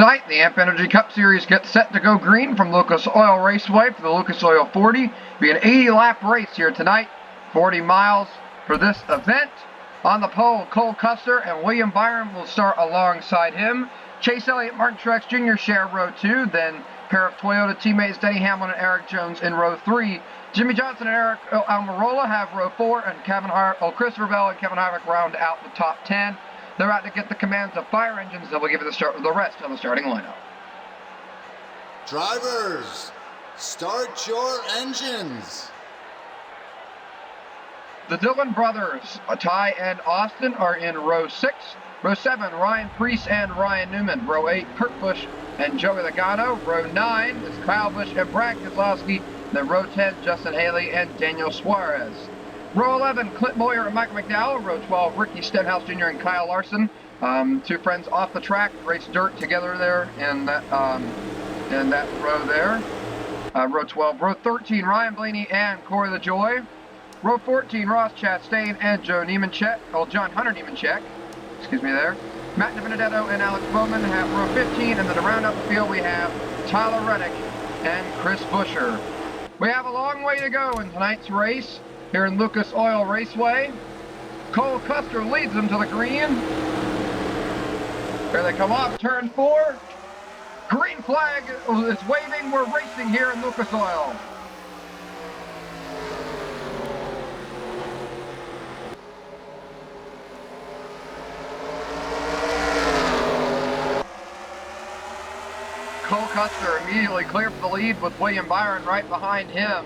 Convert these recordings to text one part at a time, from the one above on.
Tonight, the Amp Energy Cup Series gets set to go green from Lucas Oil Raceway for the Lucas Oil 40. Be an 80-lap race here tonight, 40 miles for this event. On the pole, Cole Custer and William Byron will start alongside him. Chase Elliott, Martin Truex Jr. share row 2, then pair of Toyota teammates Denny Hamlin and Eric Jones in row 3. Jimmy Johnson and Eric Almirola have row 4, and Christopher Bell and Kevin Harvick round out the top 10. They're out to get the commands of fire engines that will give you the rest on the starting lineup. Drivers, start your engines. The Dillon brothers, Ty and Austin, are in row 6. Row 7, Ryan Preece and Ryan Newman. Row 8, Kurt Busch and Joey Logano. Row 9 is Kyle Busch and Brad Keselowski. Then row 10, Justin Haley and Daniel Suarez. Row 11, Clint Boyer and Michael McDowell. Row 12, Ricky Stenhouse Jr. and Kyle Larson. Two friends off the track, race dirt together there in that row there. Row 12, row 13, Ryan Blaney and Corey LaJoie. Row 14, Ross Chastain and John Hunter Nemechek. Excuse me there. Matt DiBenedetto and Alex Bowman have row 15, and then to round out the field we have Tyler Reddick and Chris Buescher. We have a long way to go in tonight's race here in Lucas Oil Raceway. Cole Custer leads them to the green. Here they come off turn 4. Green flag is waving. We're racing here in Lucas Oil. Cole Custer immediately clear for the lead with William Byron right behind him.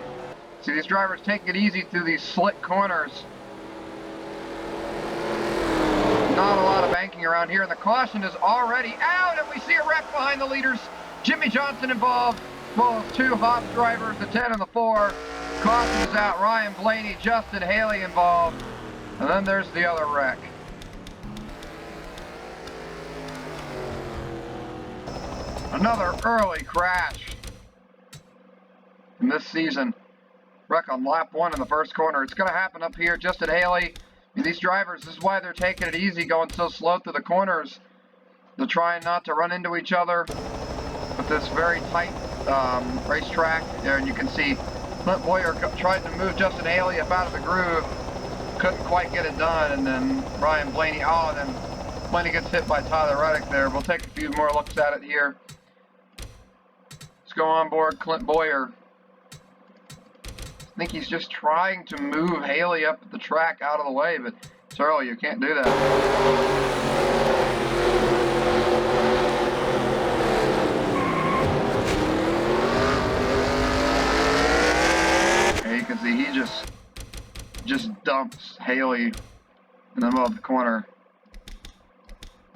See these drivers take it easy through these slick corners. Not a lot of banking around here, and the caution is already out, and we see a wreck behind the leaders. Jimmy Johnson involved, well, 2 Hobbs drivers, the 10 and the 4. Caution is out, Ryan Blaney, Justin Haley involved, and then there's the other wreck. Another early crash in this season. Wreck on lap 1 in the first corner. It's going to happen up here just at Haley. And these drivers, this is why they're taking it easy, going so slow through the corners. They're trying not to run into each other with this very tight racetrack. There, and you can see Clint Boyer tried to move Justin Haley up out of the groove. Couldn't quite get it done. And then Ryan Blaney, and then Blaney gets hit by Tyler Reddick there. We'll take a few more looks at it here. Let's go on board Clint Boyer. I think he's just trying to move Haley up the track out of the way, but it's early, you can't do that. Okay, you can see he just dumps Haley in the middle of the corner.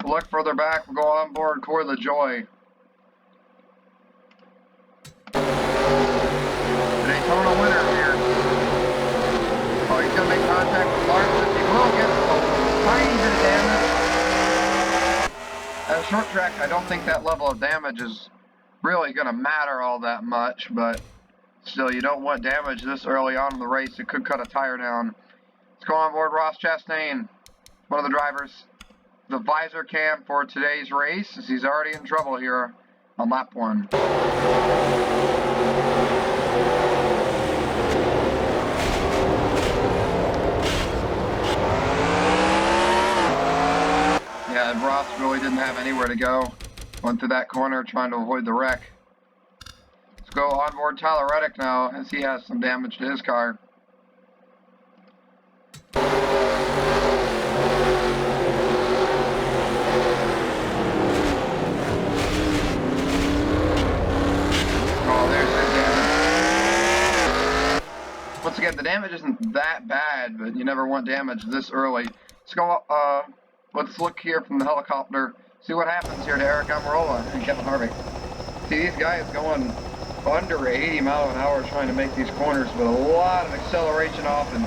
We'll look further back, we'll go on board Corey LaJoie. Daytona winner here. Oh, he's going to make contact with Larson. He will get a tiny bit of damage. At a short track, I don't think that level of damage is really going to matter all that much, but still, you don't want damage this early on in the race. It could cut a tire down. Let's go on board Ross Chastain, one of the drivers. The visor cam for today's race, as he's already in trouble here on lap 1. Yeah, and Ross really didn't have anywhere to go. Went through that corner trying to avoid the wreck. Let's go on board Tyler Reddick now, as he has some damage to his car. Oh, there's his damage. Once again, the damage isn't that bad, but you never want damage this early. Let's go, let's look here from the helicopter, see what happens here to Eric Almirola and Kevin Harvick. See, these guys going under 80 miles an hour trying to make these corners with a lot of acceleration off, and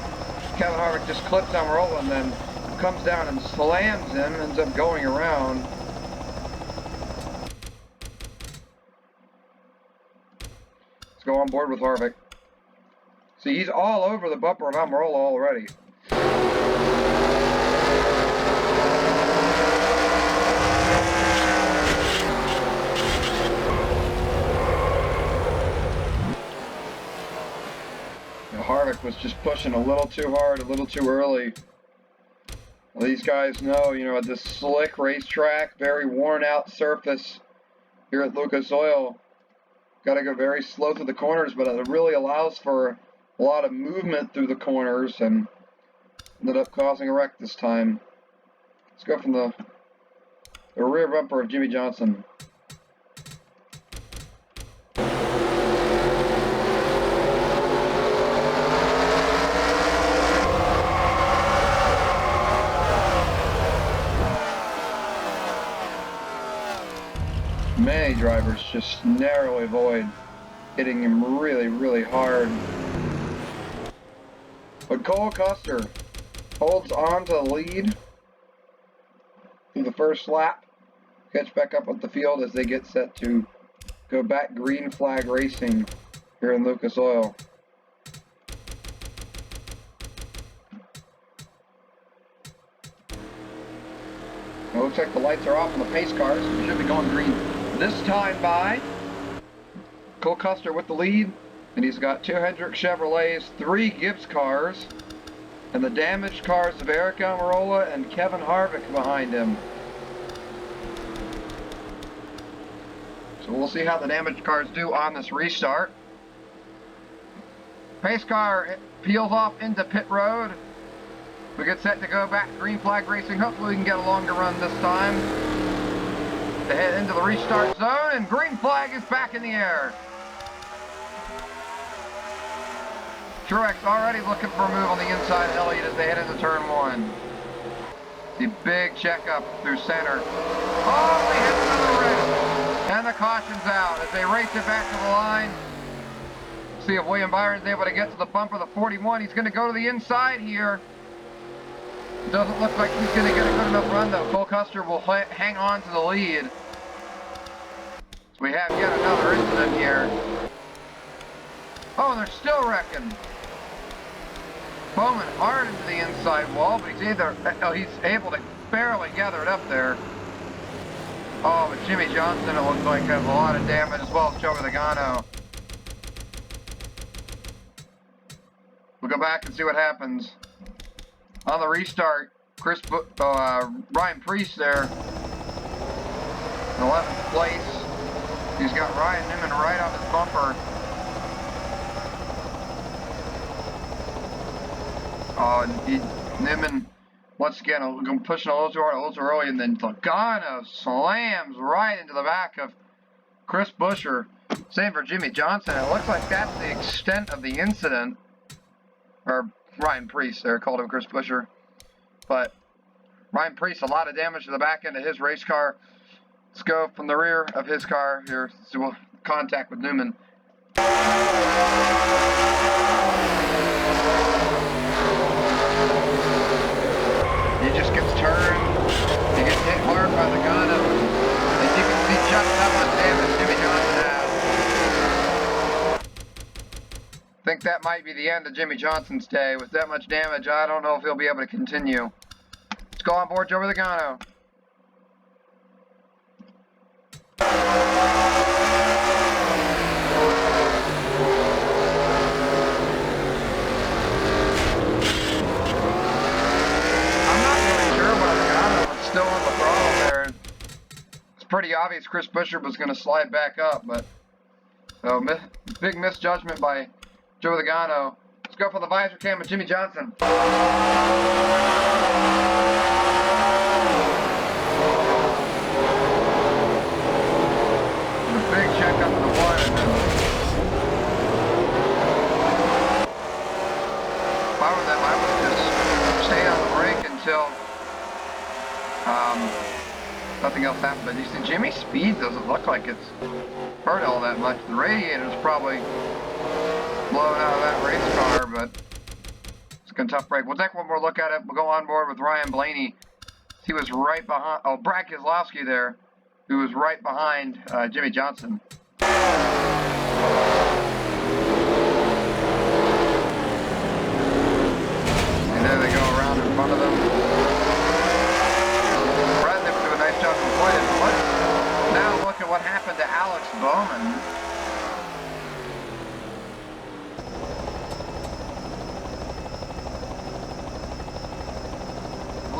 Kevin Harvick just clips Almirola and then comes down and slams him, ends up going around. Let's go on board with Harvick. See, he's all over the bumper on Almirola already. Hendrick was just pushing a little too hard, a little too early. Well, these guys know, you know, at this slick racetrack, very worn out surface here at Lucas Oil, got to go very slow through the corners, but it really allows for a lot of movement through the corners and ended up causing a wreck this time. Let's go from the rear bumper of Jimmy Johnson. Many drivers just narrowly avoid hitting him really, really hard. But Cole Custer holds on to the lead through the first lap. Catch back up with the field as they get set to go back green flag racing here in Lucas Oil. It looks like the lights are off on the pace cars. We should be going green this time by Cole Custer with the lead, and he's got 2 Hendrick Chevrolets, 3 Gibbs cars, and the damaged cars of Eric Almirola and Kevin Harvick behind him. So we'll see how the damaged cars do on this restart. Pace car peels off into pit road. We get set to go back green flag racing. Hopefully we can get a longer run this time. To head into the restart zone, and green flag is back in the air. Truex already looking for a move on the inside of Elliott as they head into turn 1. The big checkup through center. Oh, they hit another wreck. And the caution's out as they race it back to the line. See if William Byron's able to get to the bumper, the 41. He's going to go to the inside here. Doesn't look like he's going to get a good enough run though. Cole Custer will hang on to the lead. So we have yet another incident here. Oh, and they're still wrecking. Bowman hard into the inside wall, but he's able to barely gather it up there. Oh, but Jimmy Johnson, it looks like, has a lot of damage, as well as Joey Logano. We'll go back and see what happens. On the restart, Ryan Preece there, in 11th place. He's got Ryan Newman right on his bumper. Oh, Newman, once again, pushing a little too hard, a little too early, and then Logano slams right into the back of Chris Buescher. Same for Jimmy Johnson. It looks like that's the extent of the incident. Or Ryan Preece there, called him Chris Buescher. But Ryan Preece, a lot of damage to the back end of his race car. Let's go from the rear of his car here. So we'll contact with Newman. He just gets turned. He gets hit hard by Logano. And you can see just how much damage Jimmy Johnson has. I think that might be the end of Jimmy Johnson's day. With that much damage, I don't know if he'll be able to continue. Let's go on board Joey Logano. I'm not really sure why Logano was still on the throttle there. It's pretty obvious Chris Buescher was going to slide back up, but so big misjudgment by Joey Logano. Let's go for the visor cam with Jimmy Johnson. The big check up to the one. If I were them, I would just stay on the brake until nothing else happened. But you see, Jimmy's speed doesn't look like it's hurt all that much. The radiator's probably blowing out of that race car, but it's a tough break. We'll take one more look at it. We'll go on board with Ryan Blaney. He was right behind, Brad Keselowski there, who was right behind Jimmy Johnson. And there they go around in front of them. Brad, they do a nice job of avoiding it. Let's now look at what happened to Alex Bowman.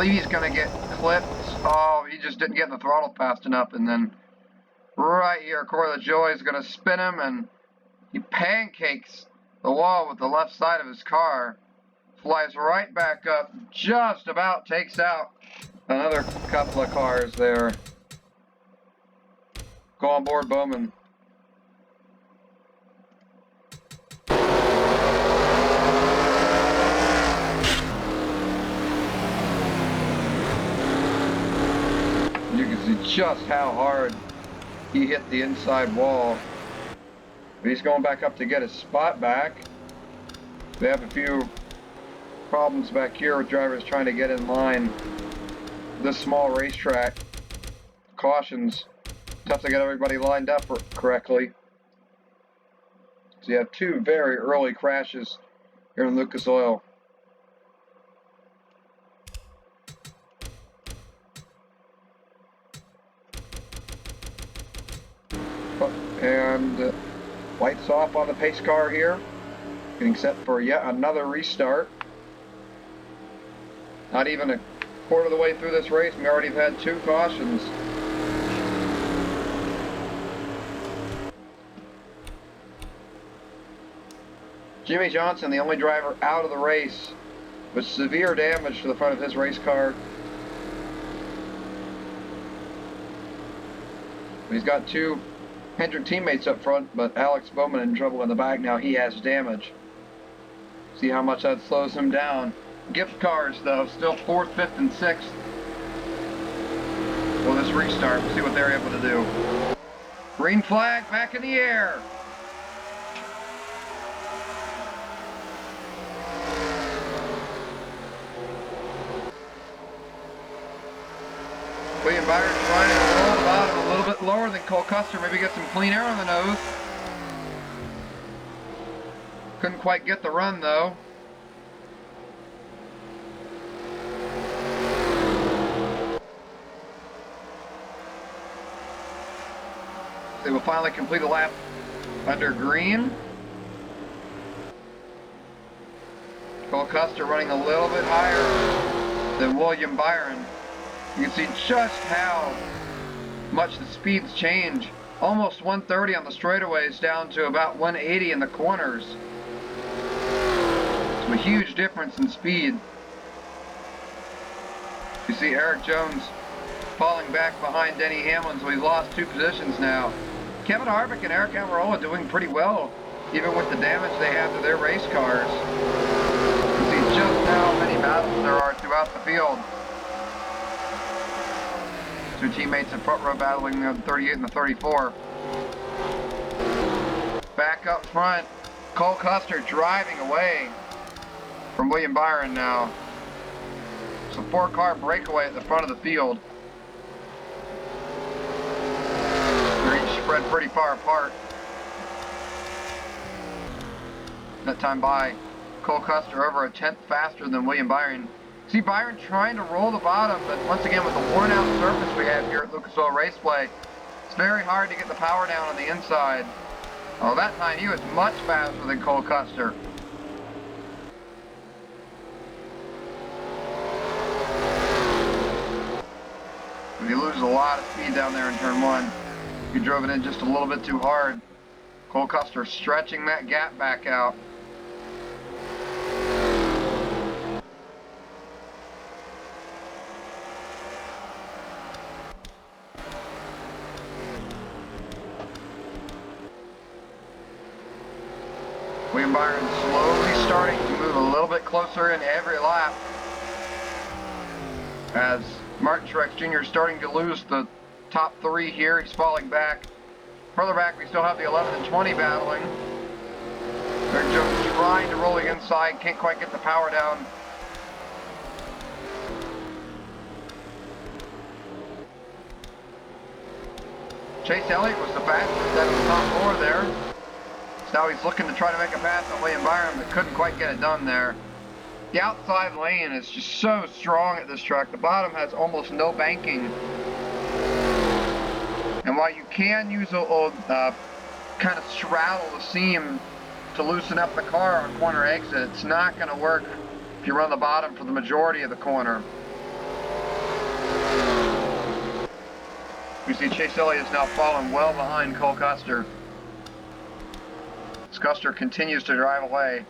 believe he's going to get clipped. Oh, he just didn't get the throttle fast enough. And then right here, Corey LaJoy is going to spin him, and he pancakes the wall with the left side of his car. Flies right back up, just about takes out another couple of cars there. Go on board, Bowman. You can see just how hard he hit the inside wall. But he's going back up to get his spot back. They have a few problems back here with drivers trying to get in line. This small racetrack, cautions, tough to get everybody lined up correctly. So you have two very early crashes here in Lucas Oil. And lights off on the pace car here. Getting set for yet another restart. Not even a quarter of the way through this race, we already have had two cautions. Jimmy Johnson, the only driver out of the race, with severe damage to the front of his race car. He's got two Hendrick teammates up front, but Alex Bowman in trouble in the back now. He has damage. See how much that slows him down. Gift cars, though, still 4th, 5th, and 6th. Well, this restart, we'll see what they're able to do. Green flag back in the air. William Byron trying to roll the bottom a little bit lower than Cole Custer, maybe get some clean air on the nose. Couldn't quite get the run, though. They will finally complete a lap under green. Cole Custer running a little bit higher than William Byron. You can see just how much the speeds change. Almost 130 on the straightaways down to about 180 in the corners. It's a huge difference in speed. You see Eric Jones falling back behind Denny Hamlin, so he's lost 2 positions now. Kevin Harvick and Eric Almirola doing pretty well, even with the damage they have to their race cars. You can see just how many battles there are throughout the field. 2 teammates in front row battling the 38 and the 34. Back up front, Cole Custer driving away from William Byron now. It's a 4-car breakaway at the front of the field. They're each spread pretty far apart. That time by Cole Custer over a 10th faster than William Byron. See Byron trying to roll the bottom, but once again with the worn out surface we have here at Lucas Oil Raceway, it's very hard to get the power down on the inside. Oh, that time he was much faster than Cole Custer. You lose a lot of speed down there in turn 1. You drove it in just a little bit too hard. Cole Custer stretching that gap back out. William Byron slowly starting to move a little bit closer in every lap as Martin Truex Jr. is starting to lose the top 3 here. He's falling back. Further back, we still have the 11 and 20 battling. They're just trying to roll the inside, can't quite get the power down. Chase Elliott was the fastest out of the top 4 there. So now he's looking to try to make a pass on William Byron, but couldn't quite get it done there. The outside lane is just so strong at this track. The bottom has almost no banking. And while you can use a kind of straddle the seam to loosen up the car on corner exit, it's not going to work if you run the bottom for the majority of the corner. We see Chase Elliott's now fallen well behind Cole Custer. Custer continues to drive away.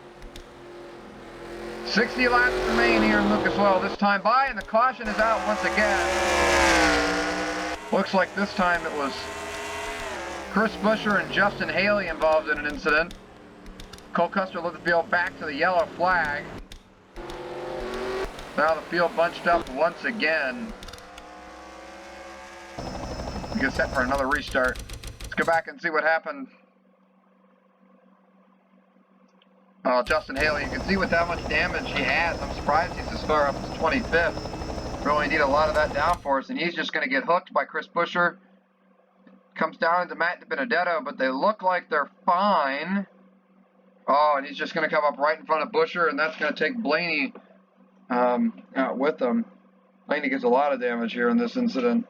60 laps remain here in Lucas Oil. This time by, and the caution is out once again. Looks like this time it was Chris Buescher and Justin Haley involved in an incident. Cole Custer led the field back to the yellow flag. Now the field bunched up once again. We get set for another restart. Let's go back and see what happened. Justin Haley, you can see with how much damage he has, I'm surprised he's as far up as 25th. Really need a lot of that downforce, and he's just going to get hooked by Chris Buescher. Comes down into Matt DiBenedetto, but they look like they're fine. Oh, and he's just going to come up right in front of Buescher, and that's going to take Blaney out with him. Blaney gets a lot of damage here in this incident.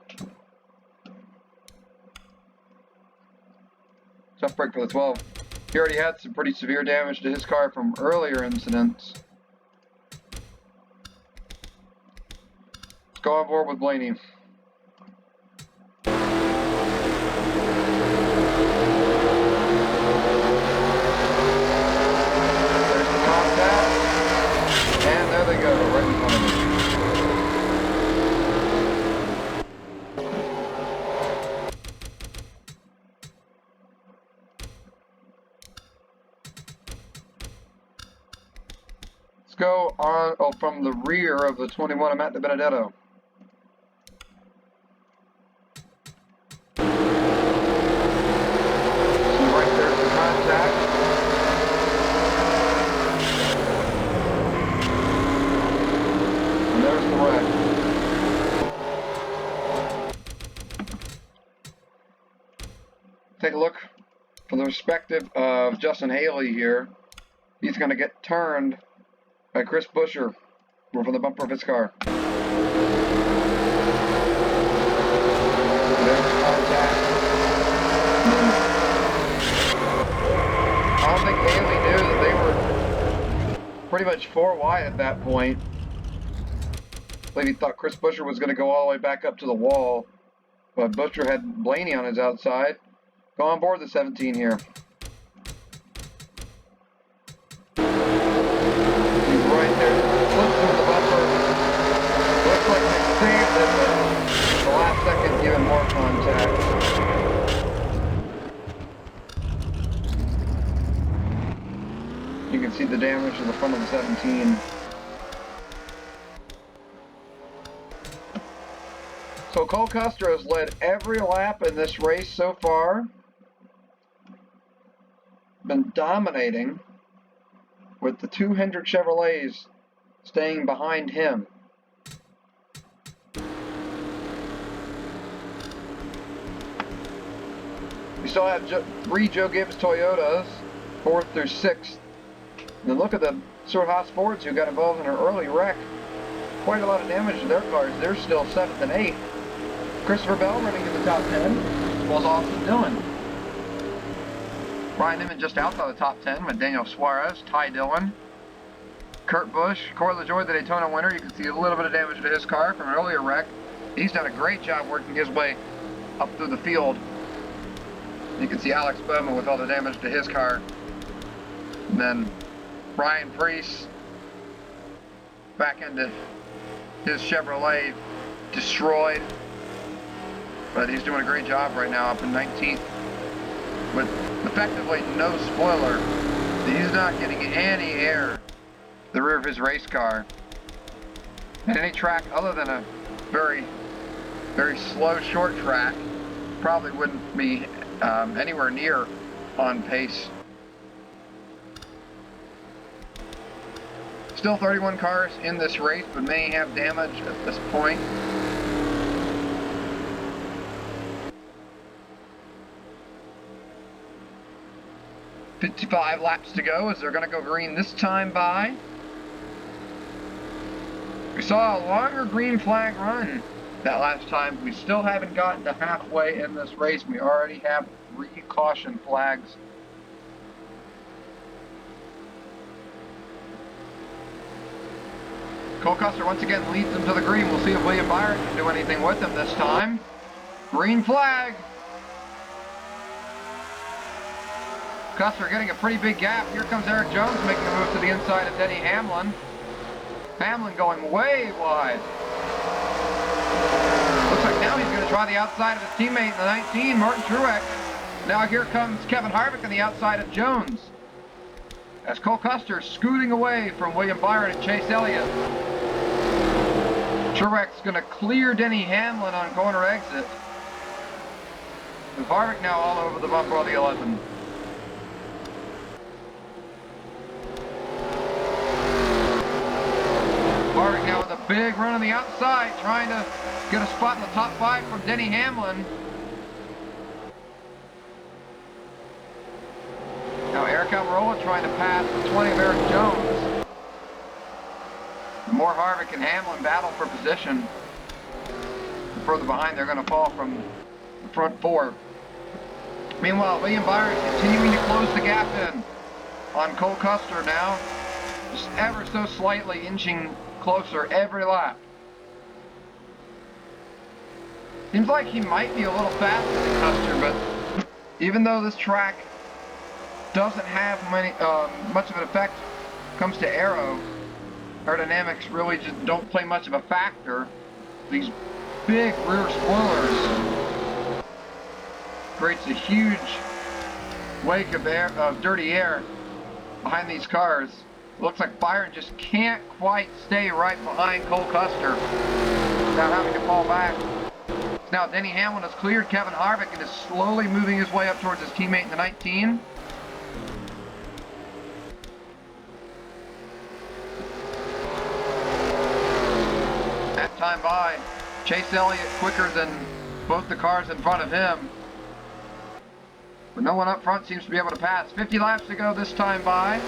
Tough break for the 12. He already had some pretty severe damage to his car from earlier incidents. Let's go on board with Blaney. There's the contact. And there they go, right in front of me. Go on from the rear of the 21 of Matt DiBenedetto. See right there's the contact. And there's the wreck. Take a look from the perspective of Justin Haley here. He's going to get turned by Chris Buescher from the bumper of his car. There's contact. I don't think Haley knew that they were pretty much 4 wide at that point. I believe he thought Chris Buescher was going to go all the way back up to the wall, but Buescher had Blaney on his outside. Go on board the 17 here. Right there, flips through the bumper. Looks like they saved it, but the last second, even more contact. You can see the damage to the front of the 17. So Cole Custer has led every lap in this race so far. Been dominating, with the 2 Hendrick Chevrolets staying behind him. We still have 3 Joe Gibbs Toyotas, 4th through 6th. And then look at the Stuart Haas Fords who got involved in an early wreck. Quite a lot of damage to their cars. They're still 7th and 8th. Christopher Bell running in the top 10, as well as Austin Dillon. Ryan Newman just outside the top 10 with Daniel Suarez, Ty Dillon, Kurt Busch, Corey LaJoie, the Daytona winner. You can see a little bit of damage to his car from an earlier wreck. He's done a great job working his way up through the field. You can see Alex Bowman with all the damage to his car. And then Ryan Preece back into his Chevrolet, destroyed. But he's doing a great job right now up in 19th with effectively no spoiler. He's not getting any air the rear of his race car. And any track other than a very, very slow short track probably wouldn't be anywhere near on pace. Still 31 cars in this race, but many have damage at this point. $55 laps to go as they're going to go green this time by. We saw a longer green flag run that last time. We still haven't gotten to halfway in this race. We already have 3 caution flags. Cole Custer once again leads them to the green. We'll see if William Byron can do anything with him this time. Green flag. Custer getting a pretty big gap. Here comes Eric Jones making a move to the inside of Denny Hamlin. Hamlin going way wide. Looks like now he's going to try the outside of his teammate in the 19, Martin Truex. Now here comes Kevin Harvick on the outside of Jones. As Cole Custer scooting away from William Byron and Chase Elliott. Truex going to clear Denny Hamlin on corner exit. With Harvick now all over the bumper of the 11. Harvick now with a big run on the outside, trying to get a spot in the top 5 from Denny Hamlin. Now Eric Almirola trying to pass the 20 of Eric Jones. The more Harvick and Hamlin battle for position, the further behind they're going to fall from the front 4. Meanwhile, William Byron continuing to close the gap in on Cole Custer now. Just ever so slightly inching closer every lap. Seems like he might be a little faster than Custer, but even though this track doesn't have much of an effect when it comes to aerodynamics really just don't play much of a factor. These big rear spoilers creates a huge wake of dirty air behind these cars. It looks like Byron just can't quite stay right behind Cole Custer without having to fall back. Now Denny Hamlin has cleared Kevin Harvick and is slowly moving his way up towards his teammate in the 19. That time by, Chase Elliott quicker than both the cars in front of him. But no one up front seems to be able to pass. 50 laps to go this time by.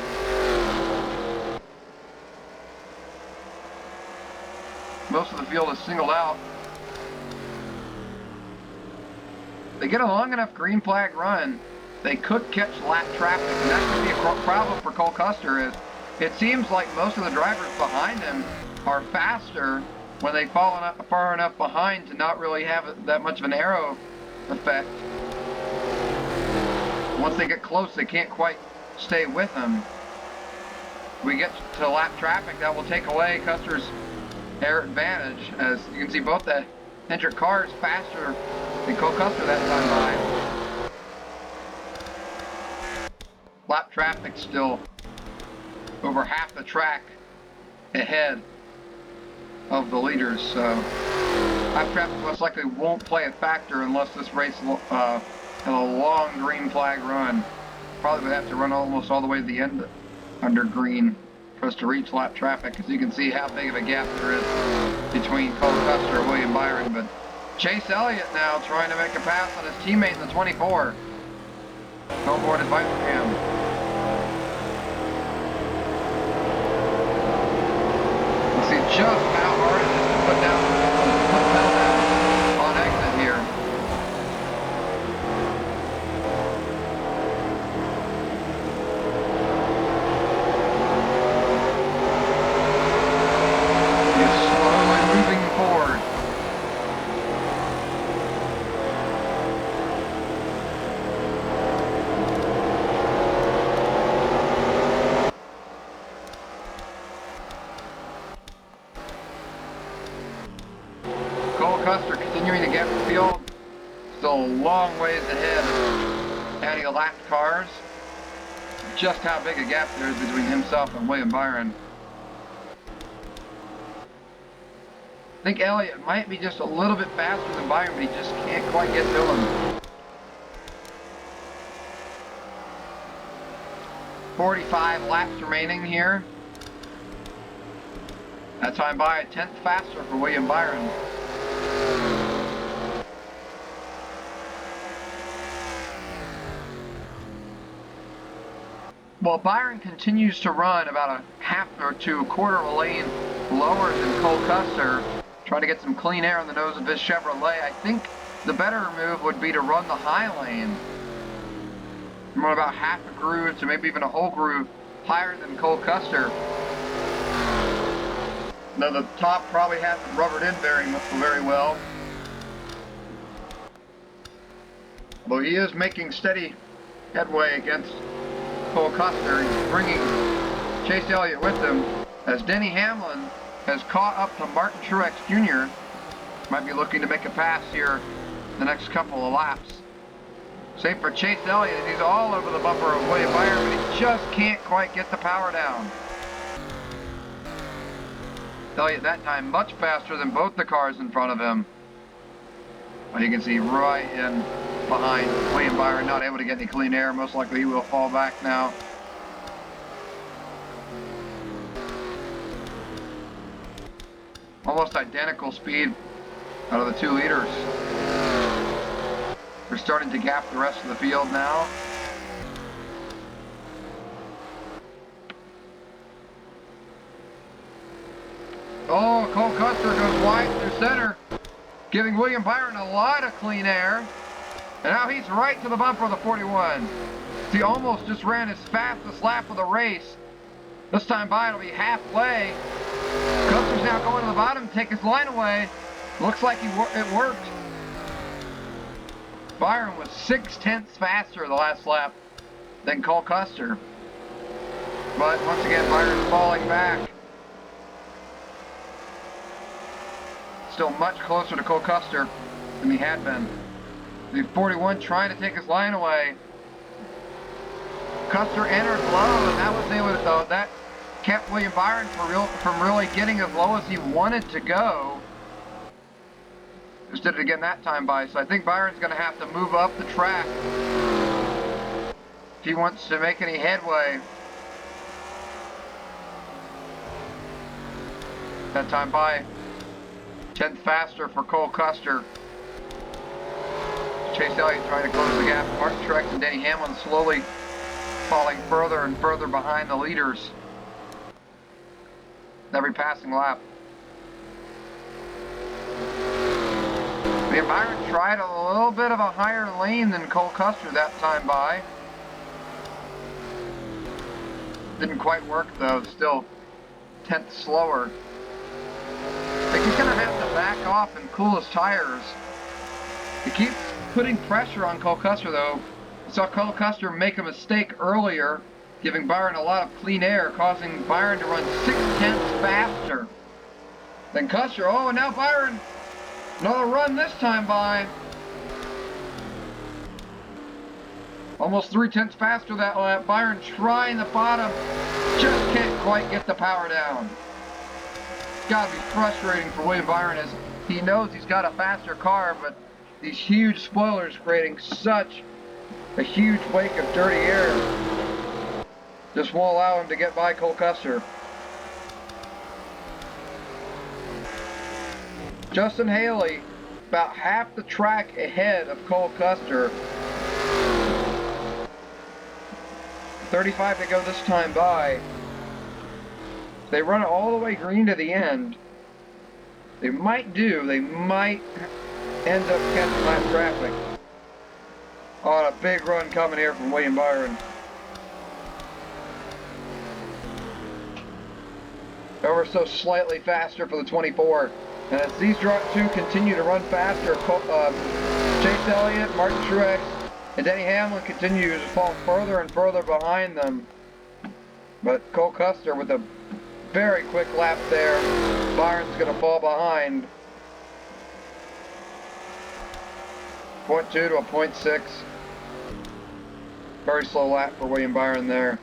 Most of the field is singled out. They get a long enough green flag run, they could catch lap traffic, and that could be a problem for Cole Custer. It seems like most of the drivers behind him are faster when they fall far enough behind to not really have that much of an aero effect. Once they get close, they can't quite stay with him. We get to lap traffic, that will take away Custer's air advantage, as you can see both the Hendrick cars faster than Cole Custer that time by. Lap traffic still over half the track ahead of the leaders, so lap traffic most likely won't play a factor unless this race has a long green flag run. Probably would have to run almost all the way to the end under green for us to reach lap traffic, as you can see how big of a gap there is between Cole Custer and William Byron. But Chase Elliott now trying to make a pass on his teammate in the 24. No board advice for him. We'll see just how hard it is to put pedal down on exit here. Custer continuing to get the field, still a long ways ahead of any lapped cars. Just how big a gap there is between himself and William Byron. I think Elliott might be just a little bit faster than Byron, but he just can't quite get to him. 45 laps remaining here. That time by a tenth faster for William Byron. While Byron continues to run about a half or to a quarter of a lane lower than Cole Custer, trying to get some clean air on the nose of his Chevrolet, I think the better move would be to run the high lane. Run about half a groove to maybe even a whole groove higher than Cole Custer. Now the top probably hasn't rubbered in very well. Well, he is making steady headway against Cole Custer. He's bringing Chase Elliott with him as Denny Hamlin has caught up to Martin Truex Jr. Might be looking to make a pass here the next couple of laps. Same for Chase Elliott. He's all over the bumper of William Byron, but he just can't quite get the power down. Elliott that time much faster than both the cars in front of him. But you can see right in behind William Byron, not able to get any clean air. Most likely he will fall back now. Almost identical speed out of the 2 leaders. We're starting to gap the rest of the field now. Oh, Cole Custer goes wide through center, giving William Byron a lot of clean air. And now he's right to the bumper of the 41. He almost just ran his fastest lap of the race. This time by, it'll be halfway. Custer's now going to the bottom to take his line away. Looks like it worked. Byron was 0.6 faster the last lap than Cole Custer. But once again, Byron's falling back. Still much closer to Cole Custer than he had been. The 41 trying to take his line away. Custer entered low, and that was able to, that kept William Byron from really getting as low as he wanted to go. Just did it again that time by, so I think Byron's going to have to move up the track if he wants to make any headway. That time by, 10th faster for Cole Custer. Chase Elliott trying to close the gap. Martin Truex and Denny Hamlin slowly falling further and further behind the leaders every passing lap. Byron tried a little bit of a higher lane than Cole Custer that time by. Didn't quite work though, still 10th slower. I think he's going to have to back off and cool his tires. He keeps putting pressure on Cole Custer though. We saw Cole Custer make a mistake earlier, giving Byron a lot of clean air, causing Byron to run 0.6 faster than Custer. Oh, and now Byron, another run this time by. Almost 0.3 faster that lap. Byron trying the bottom, just can't quite get the power down. It's got to be frustrating for William Byron as he knows he's got a faster car, but these huge spoilers creating such a huge wake of dirty air just won't allow him to get by Cole Custer. Justin Haley about half the track ahead of Cole Custer. 35 to go this time by. They run it all the way green to the end. They might end up catching that traffic. On a big run coming here from William Byron. Ever so slightly faster for the 24. And as these two continue to run faster, Chase Elliott, Martin Truex, and Denny Hamlin continue to fall further and further behind them. But Cole Custer with a very quick lap there. Byron's going to fall behind. 0.2 to a 0.6. Very slow lap for William Byron there.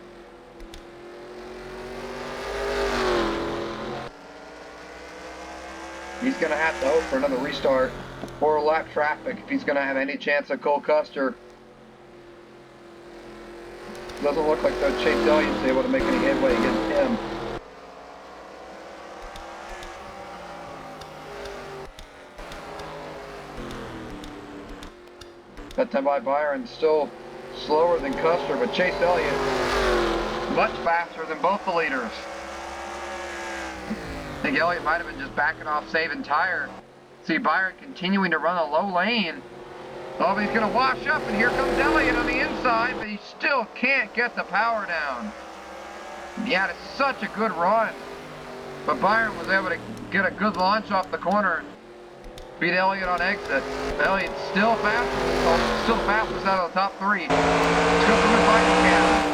He's going to have to hope for another restart or lap traffic if he's going to have any chance at Cole Custer. Doesn't look like though Chase Elliott's able to make any headway against him. That time by Byron still slower than Custer, but Chase Elliott much faster than both the leaders. I think Elliott might have been just backing off, saving tire. See Byron continuing to run a low lane. Oh, but he's going to wash up, and here comes Elliott on the inside, but he still can't get the power down. He had such a good run, but Byron was able to get a good launch off the corner. beat Elliott on exit. Elliott's still fast, still fastest out of the top 3. Let's go from his bike again.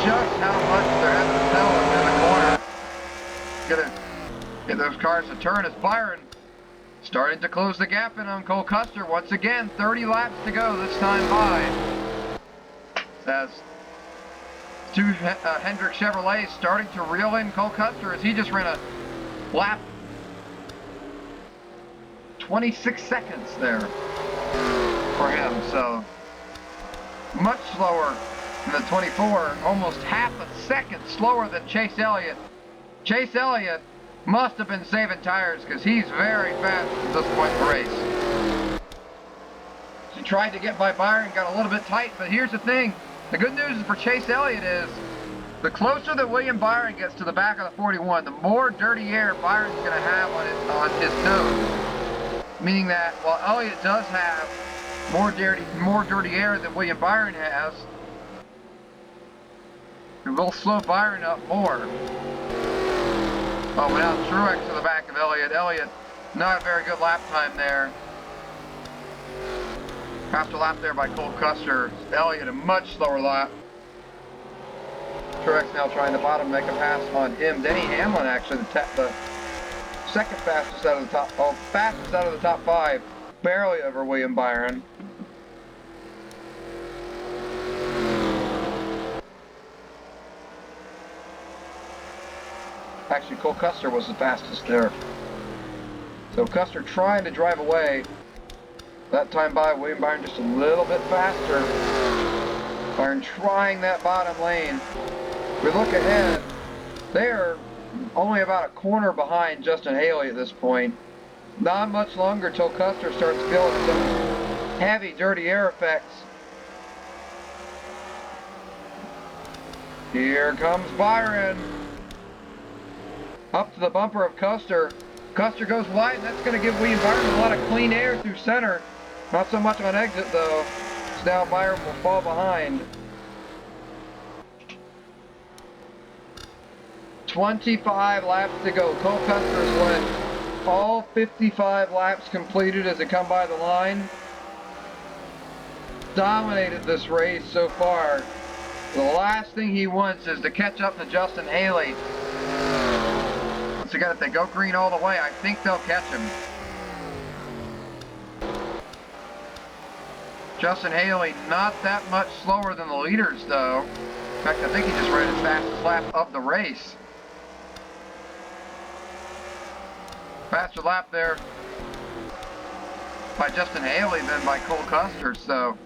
Just how much they're having to tell him in the corner. Gonna get those cars to turn as Byron starting to close the gap in on Cole Custer. Once again, 30 laps to go this time by. As two Hendrick Chevrolets starting to reel in Cole Custer as he just ran a lap 26 seconds there for him. So much slower than the 24, almost half a second slower than Chase Elliott. Chase Elliott must have been saving tires because he's very fast at this point in the race. She tried to get by Byron, got a little bit tight, but here's the thing. The good news for Chase Elliott is the closer that William Byron gets to the back of the 41, the more dirty air Byron's going to have on his nose. Meaning that while Elliott does have more dirty air than William Byron has, it will slow Byron up more. Oh, now Truex to the back of Elliott. Elliott, not a very good lap time there. Faster lap there by Cole Custer. Elliott a much slower lap. Truex now trying to bottom make a pass on him. Denny Hamlin actually the second fastest out of the top, fastest out of the top 5, barely over William Byron. Actually, Cole Custer was the fastest there. So Custer trying to drive away. That time by William Byron just a little bit faster. Byron trying that bottom lane. We look ahead. They're only about a corner behind Justin Haley at this point. Not much longer till Custer starts feeling some heavy, dirty air effects. Here comes Byron. Up to the bumper of Custer. Custer goes wide, and that's going to give William Byron a lot of clean air through center. Not so much on exit, though. So now Byron will fall behind. 25 laps to go. Cole Custer has won all 55 laps completed as they come by the line. Dominated this race so far. The last thing he wants is to catch up to Justin Haley. Once again, if they go green all the way, I think they'll catch him. Justin Haley not that much slower than the leaders, though. In fact, I think he just ran his fastest lap of the race. Faster lap there by Justin Haley than by Cole Custer. So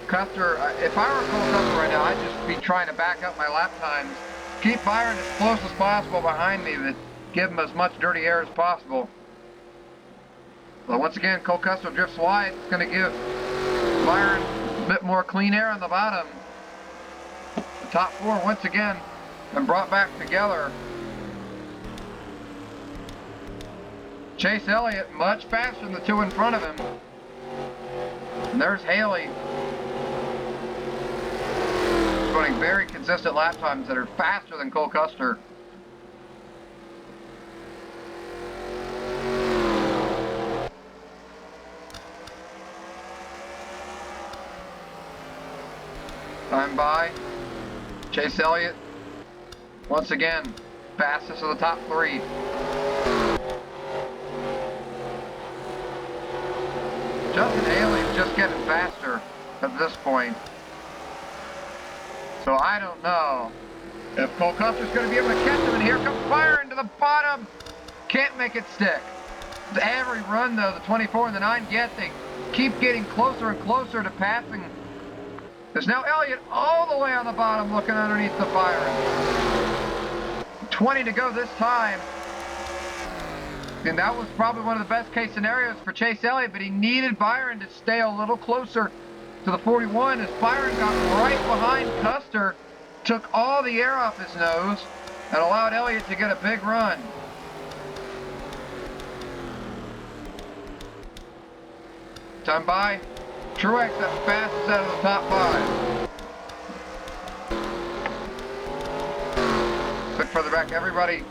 Custer, if I were Cole Custer right now, I'd just be trying to back up my lap times. Keep Byron as close as possible behind me, but give him as much dirty air as possible. But once again, Cole Custer drifts wide. It's going to give Byron a bit more clean air on the bottom. The top 4 once again and brought back together. Chase Elliott much faster than the 2 in front of him. And there's Haley. Running very consistent lap times that are faster than Cole Custer. Time by Chase Elliott once again fastest of the top 3. Justin Haley's just getting faster at this point. So I don't know if Cole Custer's going to be able to catch him. And here comes Byron to the bottom. Can't make it stick. Every run, though, the 24 and the 9 get, they keep getting closer and closer to passing. There's now Elliott all the way on the bottom looking underneath the Byron. 20 to go this time. And that was probably one of the best case scenarios for Chase Elliott, but he needed Byron to stay a little closer to the 41 as Byron got right behind Custer. took all the air off his nose and allowed Elliott to get a big run. Time by Truex, the fastest out of the top 5. Quick further back, everybody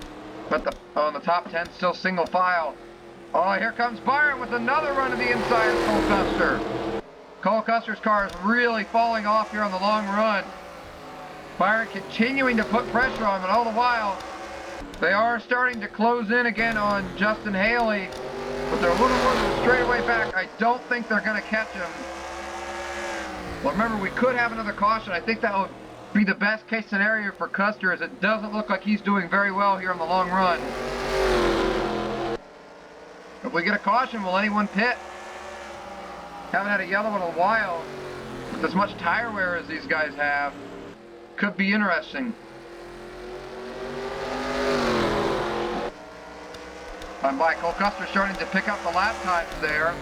but on the top 10 still single file. Oh, here comes Byron with another run to the inside of Cole Custer. Cole Custer's car is really falling off here on the long run. Byron continuing to put pressure on him, and all the while, they are starting to close in again on Justin Haley, but they're a little more than a straightaway back. I don't think they're going to catch him. Well, remember, we could have another caution. I think that would be the best case scenario for Custer, as it doesn't look like he's doing very well here on the long run. If we get a caution, will anyone pit? Haven't had a yellow in a while. With as much tire wear as these guys have, could be interesting. I'm by Cole Custer starting to pick up the lap times there.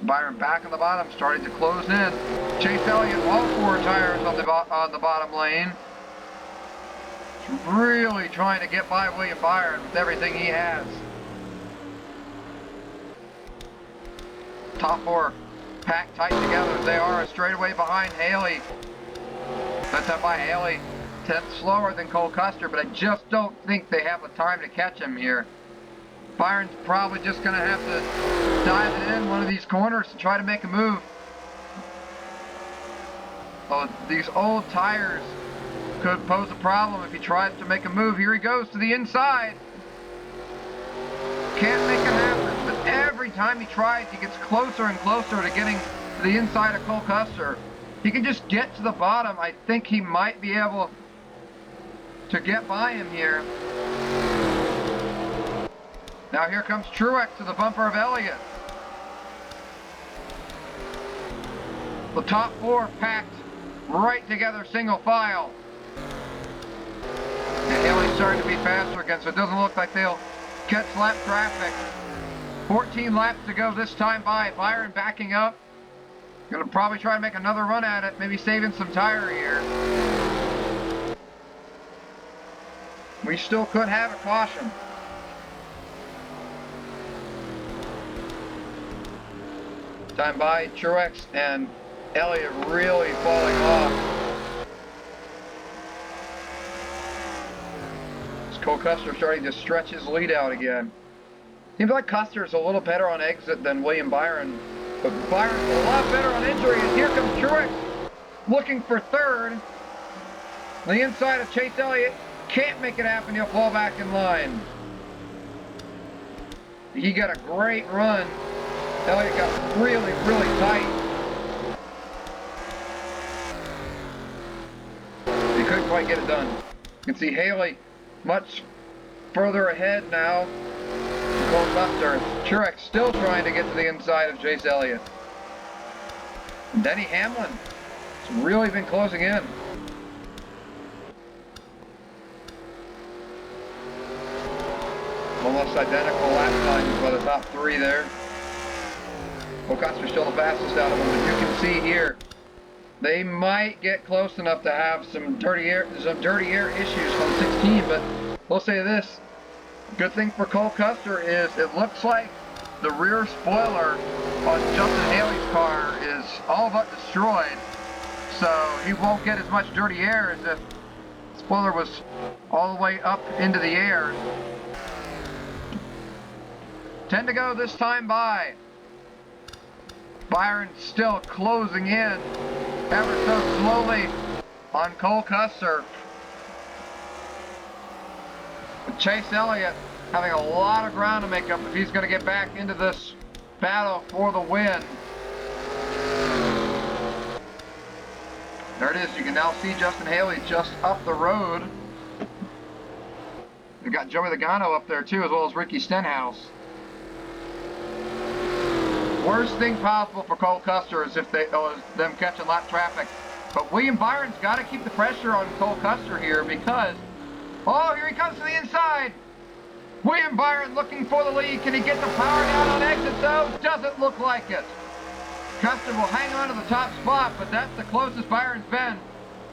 Byron back on the bottom, starting to close in. Chase Elliott, all 4 tires on the bottom lane. Really trying to get by William Byron with everything he has. Top 4 packed tight together as they are, straightaway behind Haley. That's up by Haley. 10th slower than Cole Custer, but I just don't think they have the time to catch him here. Byron's probably just going to have to dive in one of these corners and try to make a move. Oh, these old tires could pose a problem if he tries to make a move. Here he goes to the inside. Can't make it happen, but every time he tries, he gets closer and closer to getting to the inside of Cole Custer. He can just get to the bottom. I think he might be able to get by him here. Now here comes Truex to the bumper of Elliott. The top 4 packed right together, single file. And Haley's starting to be faster again, so it doesn't look like they'll catch lap traffic. 14 laps to go this time by. Byron backing up. Gonna probably try to make another run at it, maybe saving some tire here. We still could have a caution. Time by Truex and Elliott really falling off. It's Cole Custer starting to stretch his lead out again. Seems like Custer's a little better on exit than William Byron, but Byron's a lot better on entry, and here comes Truex looking for 3rd. The inside of Chase Elliott, can't make it happen, he'll fall back in line. He got a great run. Elliott got really, really tight. He couldn't quite get it done. You can see Haley much further ahead now. Cole Custer. Truex still trying to get to the inside of Chase Elliott. And Denny Hamlin has really been closing in. Almost identical lap times by the top 3 there. Cole Custer's still the fastest out of them, but you can see here they might get close enough to have some dirty air issues from 16. But we'll say this: good thing for Cole Custer is it looks like the rear spoiler on Justin Haley's car is all but destroyed, so he won't get as much dirty air as if the spoiler was all the way up into the air. 10 to go this time by. Byron still closing in ever so slowly on Cole Custer. Chase Elliott having a lot of ground to make up if he's going to get back into this battle for the win. There it is. You can now see Justin Haley just up the road. We got Joey Logano up there too, as well as Ricky Stenhouse. Worst thing possible for Cole Custer is if them catching lap traffic. But William Byron's got to keep the pressure on Cole Custer here because, oh, here he comes to the inside. William Byron looking for the lead. Can he get the power down on exit though? Doesn't look like it. Custer will hang on to the top spot, but that's the closest Byron's been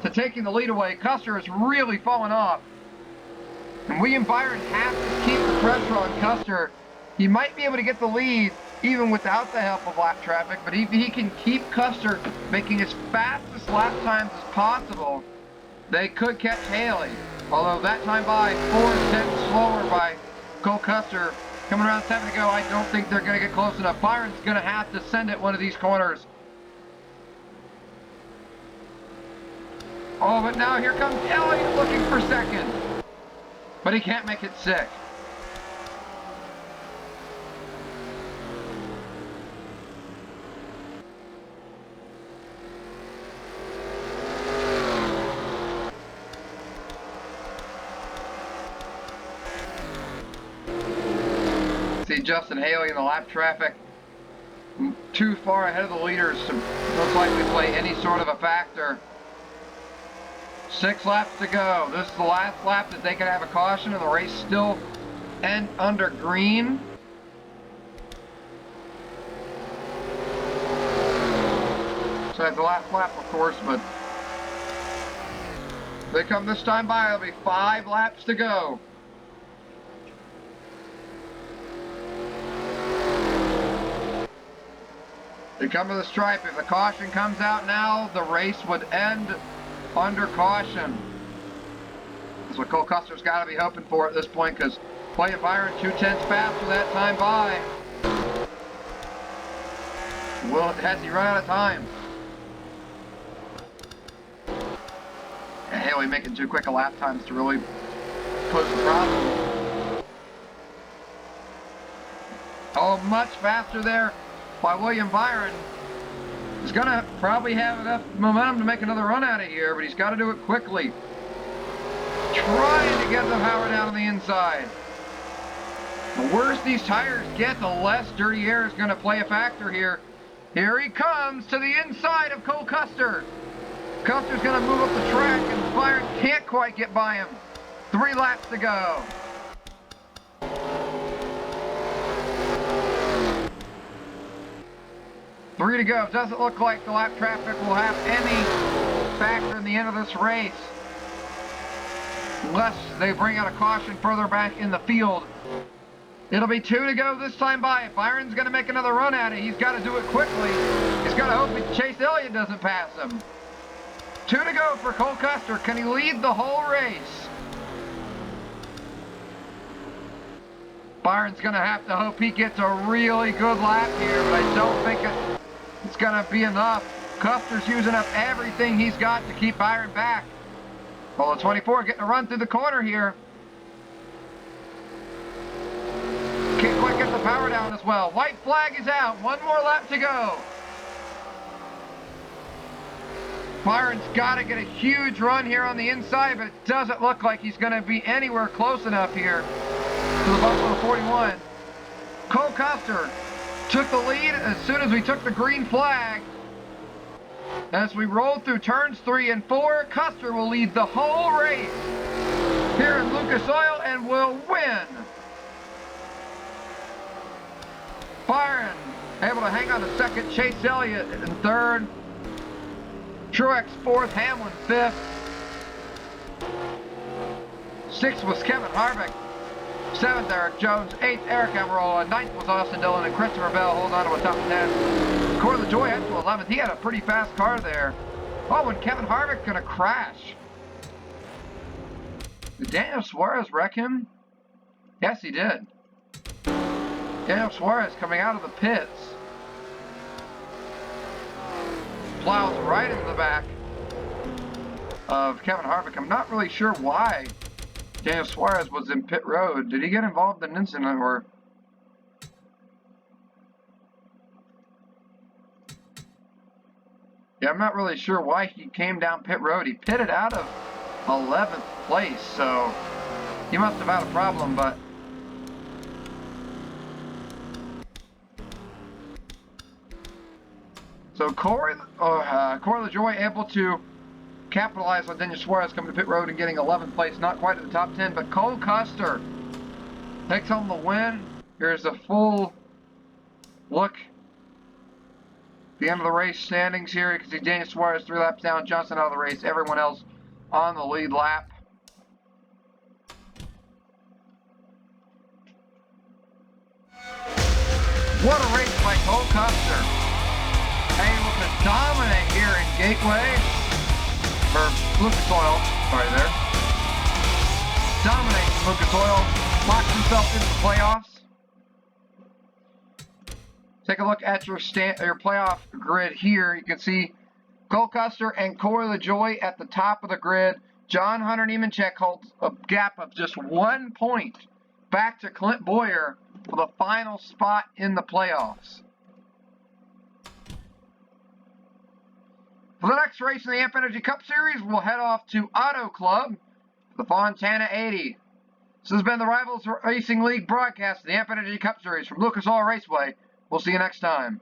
to taking the lead away. Custer has really fallen off. And William Byron has to keep the pressure on Custer. He might be able to get the lead even without the help of lap traffic, but if he can keep Custer making as fastest lap times as possible, they could catch Haley. Although that time by 4 tenths slower by Cole Custer. Coming around 7 to go, I don't think they're going to get close enough. Byron's going to have to send it one of these corners. Oh, but now here comes Elliott looking for second. But he can't make it 6. See Justin Haley in the lap traffic too far ahead of the leaders to most likely play any sort of a factor. 6 laps to go. This is the last lap that they could have a caution and the race still end under green. So that's the last lap, of course, but they come this time by. It'll be 5 laps to go. They come to the stripe. If the caution comes out now, the race would end under caution. That's what Cole Custer's got to be hoping for at this point, because William Byron 2 tenths faster that time by. Has he run out of time? And Haley making too quick a lap times to really pose a problem. Oh, much faster there by William Byron. He's going to probably have enough momentum to make another run out of here, but he's got to do it quickly. Trying to get the power down on the inside. The worse these tires get, the less dirty air is going to play a factor here. Here he comes to the inside of Cole Custer. Custer's going to move up the track, and Byron can't quite get by him. 3 laps to go. Three to go. Doesn't look like the lap traffic will have any factor in the end of this race, unless they bring out a caution further back in the field. It'll be 2 to go this time by. If Byron's going to make another run at it, he's got to do it quickly. He's got to hope Chase Elliott doesn't pass him. 2 to go for Cole Custer. Can he lead the whole race? Byron's going to have to hope he gets a really good lap here, but I don't think it's going to be enough. Custer's using up everything he's got to keep Byron back. Well, the 24 getting a run through the corner here. Can't quite get the power down as well. White flag is out. 1 more lap to go. Byron's got to get a huge run here on the inside, but it doesn't look like he's going to be anywhere close enough here to the Buffalo 41. Cole Custer took the lead as soon as we took the green flag. As we roll through turns 3 and 4, Custer will lead the whole race here in Lucas Oil and will win. Byron able to hang on to second, Chase Elliott in third, Truex fourth, Hamlin fifth. 6th was Kevin Harvick. 7th, Eric Jones. 8th, Eric Almirola. 9th was Austin Dillon, and Christopher Bell holding on to a top 10. Corey LaJoie up to 11th. He had a pretty fast car there. Oh, and Kevin Harvick gonna crash. Did Daniel Suarez wreck him? Yes, he did. Daniel Suarez coming out of the pits. Plows right into the back of Kevin Harvick. I'm not really sure why Daniel Suarez was in pit road. Did he get involved in an incident or? Yeah, I'm not really sure why he came down pit road. He pitted out of 11th place, so he must have had a problem, but so Corey LaJoie able to capitalize on Daniel Suarez coming to pit road and getting 11th place, not quite at the top 10, but Cole Custer takes home the win. Here's a full look The end of the race standings here. You can see Daniel Suarez 3 laps down, Johnson out of the race, everyone else on the lead lap. What a race by Cole Custer. Able to dominate here in Gateway. Or Lucas Oil, sorry there. Dominates Lucas Oil. Locks himself into the playoffs. Take a look at your playoff grid here. You can see Cole Custer and Corey LaJoie at the top of the grid. John Hunter Nemechek holds a gap of just 1 point back to Clint Boyer for the final spot in the playoffs. For the next race in the Amp Energy Cup Series, we'll head off to Auto Club, the Fontana 80. This has been the Rivals Racing League broadcast of the Amp Energy Cup Series from Lucas Oil Raceway. We'll see you next time.